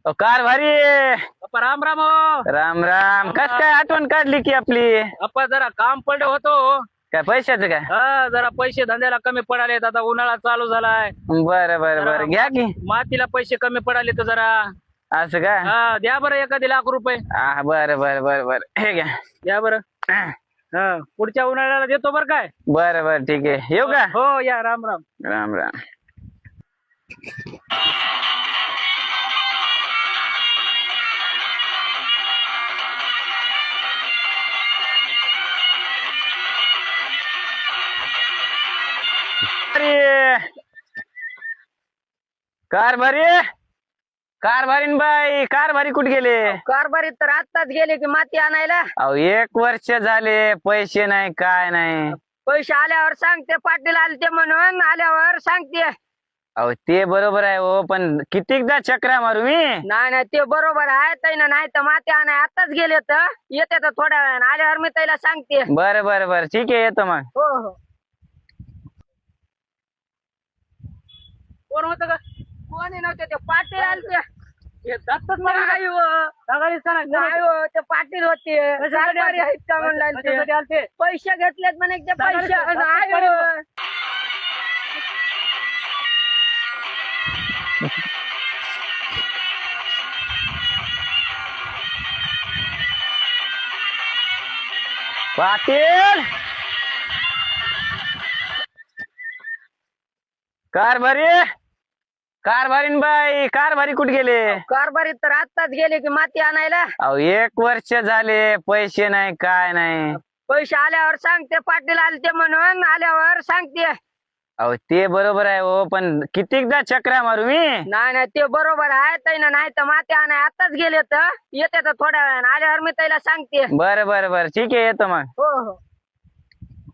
Car भारी अप्पा राम राम हो. राम राम. कस काय आठवण काढली की आपली? अप्पा जरा काम पडलं होतो. काय पैशाचं काय? हा जरा पैसे धंद्याला कमी पडालेत, आता उन्हाळा चालू झालाय. बरं बरं बरं, घ्या की. मातीला पैसे कमी पडाले तर जरा असं का? हा द्या बरं एखादी ₹1,00,000. हा बरं बरं बरं बरं, हे घ्या. द्या बरं. हा पुढच्या उन्हाळ्याला देतो बरं काय. बरं बरं ठीक आहे, येऊ का? हो या राम राम. राम राम. कार भारी, कार भारीन बाई, कार भारी कुठे गेले? कारभारी तर आत्ताच गेले की माती आणायला. अहो 1 वर्ष झाले, पैसे नाही काय नाही. पैसे आल्यावर सांगते, पाटील आलते म्हणून आल्यावर सांगते. अहो ते बरोबर आहे हो, पण कितीकदा चक्रा मारू मी? नाही नाही ते बरोबर आहे तैना, नाही तर माती आणाय आत्ताच गेले तर येते तर थोड्या वेळाने आल्यावर मी त्याला सांगते. बरं बरं बरं ठीक आहे, येतो मग. हो हो. कोण होतं का? कोणी नव्हते, ते पाटील आलते. हे दत्तच नाही हो. नाही हो, ते पाटील होते. कारभारी आहेत का म्हणलं ते. आलते. पैसे घेतलेत म्हणे ते पैसे. दत्तच नाही पाटील. हो. पाटील, कार भारी, कार भारीन बाई, कार भारी कुठे गेले? कारभारी तर आत्ताच गेले की माती आणायला. अहो 1 वर्ष झाले, पैसे नाही काय नाही. पैसे आल्यावर सांगते, पाटील आलते म्हणून आल्यावर सांगते. अहो ते बरोबर आहे हो, पण कितीकदा चक्रा मारू मी? नाही नाही ते बरोबर आहे तैना, नाही तर माती आणाय आत्ताच गेले तर येते तर थोड्या वेळाने आल्यावर मी त्याला सांगते. बरं बरं बरं ठीक आहे, येतो मग. हो हो.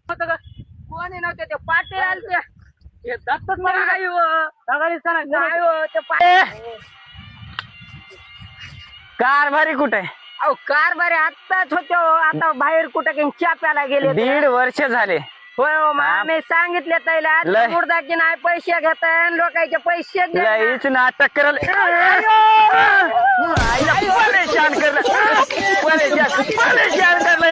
होतं का? कोणी नव्हते, ते पाटील आलते. हे दत्तच नाही हो. नाही नाही हो, ते पाटील. कार भारी कुठे आहे? अहो कारभारी आत्ताच होते हो, आता बाहेर कुठं काही चहा प्यायला गेले ते. 1.5 वर्ष झाले. होय हो, मग हा. आम्ही सांगितले त्याला लय. मुर्दा की नाही पैसे घेत लोकांचे पैसे दे ना. लईच नाटक करल. आईला परेशान करलं, परेशान करलं.